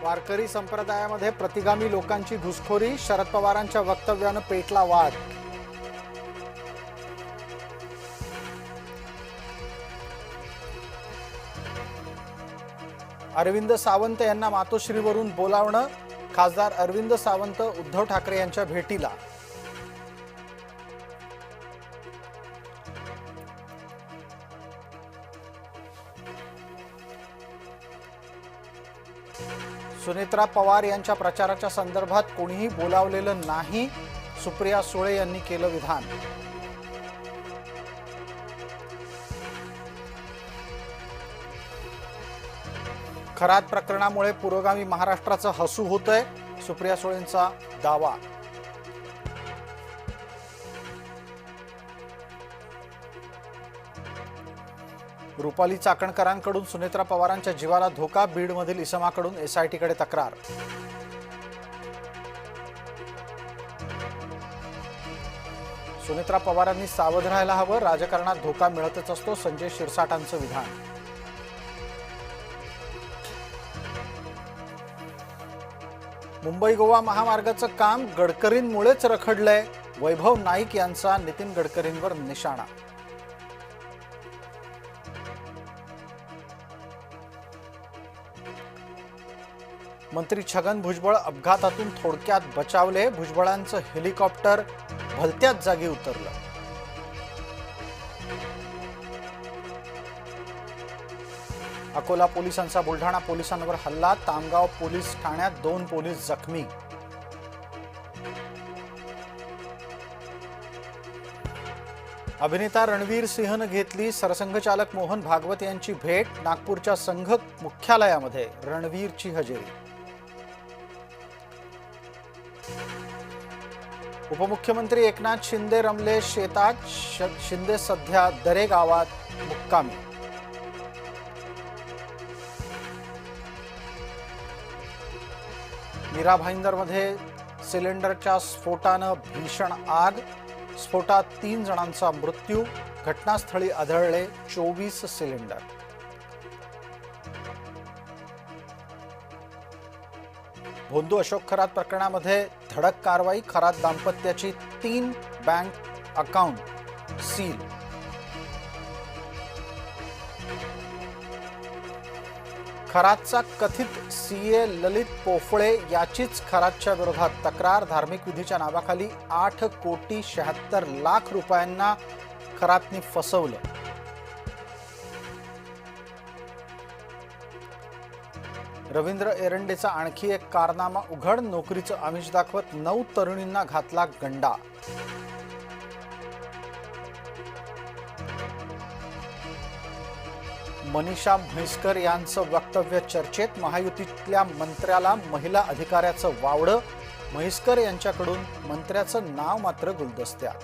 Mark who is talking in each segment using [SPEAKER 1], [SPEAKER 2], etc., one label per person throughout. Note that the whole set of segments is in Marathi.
[SPEAKER 1] वारकरी संप्रदायामध्ये प्रतिगामी लोकांची घुसखोरी, शरद पवारांच्या वक्तव्यानं पेटला वाद. अरविंद सावंत यांना मातोश्रीवरून बोलावणं, खासदार अरविंद सावंत उद्धव ठाकरे यांच्या भेटीला. सुनेत्रा पवार यांच्या प्रचाराच्या संदर्भात कोणीही बोलावलेलं नाही, सुप्रिया सुळे यांनी केलं विधान. खरात प्रकरणामुळे पुरोगामी महाराष्ट्राचं हसू होतंय, सुप्रिया सुळेंचा दावा. रुपाली चाकणकरांकडून सुनेत्रा पवारांच्या जीवाला धोका, बीडमधील इसमाकडून एसआयटीकडे तक्रार. सुनेत्रा पवारांनी सावध राहायला हवं, राजकारणात धोका मिळतच असतो, संजय शिरसाटांचं विधान. मुंबई गोवा महामार्गाचं काम गडकरींमुळेच रखडलंय, वैभव नाईक यांचा नितीन गडकरींवर निशाणा. मंत्री छगन भुजबळ अपघातातून थोडक्यात बचावले, भुजबळांचं हेलिकॉप्टर भलत्याच जागी उतरलं. अकोला पोलिसांचा बुलढाणा पोलिसांवर हल्ला, तामगाव पोलीस ठाण्यात 2 पोलीस जखमी. अभिनेता रणवीर सिंहनं घेतली सरसंघचालक मोहन भागवत यांची भेट, नागपूरच्या संघ मुख्यालयामध्ये रणवीरची हजेरी. उपमुख्यमंत्री एकनाथ शिंदे रमले शेतात, शिंदे सध्या दरे गावात मुक्कामी. मीरा भाईंदरमध्ये सिलेंडरच्या स्फोटानं भीषण आग, स्फोटात 3 जणांचा मृत्यू, घटनास्थळी आढळले 24 सिलेंडर. भोंदू अशोक खरात प्रकरणामध्ये धडक कारवाई, खरात दाम्पत्याची 3 बँक अकाउंट सील. खरातचा कथित सीए ललित पोफळे याचीच खरातच्या विरोधात तक्रार, धार्मिक विधीच्या नावाखाली 8,76,00,000 रुपयांना खरातनी फसवलं. रवींद्र एरंडेचा आणखी एक कारनामा उघड, नोकरीचं आमिष दाखवत 9 तरुणींना घातला गंडा. मनीषा म्हैसकर यांचं वक्तव्य चर्चेत, महायुतीतल्या मंत्र्याला महिला अधिकाऱ्याचं वावडं, म्हैसकर यांच्याकडून मंत्र्याचं नाव मात्र गुलदस्त्यात.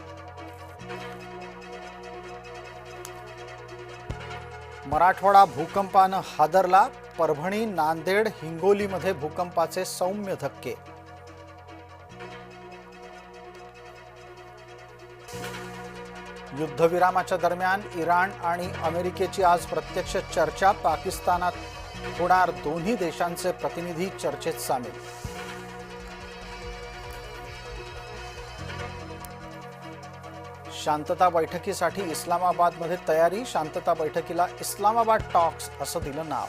[SPEAKER 1] मराठवाडा भूकंपानं हादरला, परभणी, नांदेड, हिंगोलीमध्ये भूकंपाचे सौम्य धक्के. युद्धविरामाच्या दरम्यान इराण आणि अमेरिकेची आज प्रत्यक्ष चर्चा, पाकिस्तानात होणार दोन्ही देशांचे प्रतिनिधी चर्चेत सामील. शांतता बैठकीसाठी इस्लामाबादमध्ये तयारी, शांतता बैठकीला इस्लामाबाद टॉक्स असं दिलं नाव.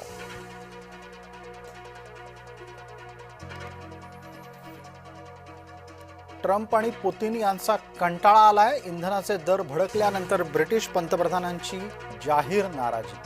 [SPEAKER 1] ट्रम्प आणि पुतिन यांचा कंटाळा आलाय, इंधनाचे दर भडकल्यानंतर ब्रिटिश पंतप्रधानांची जाहीर नाराजी.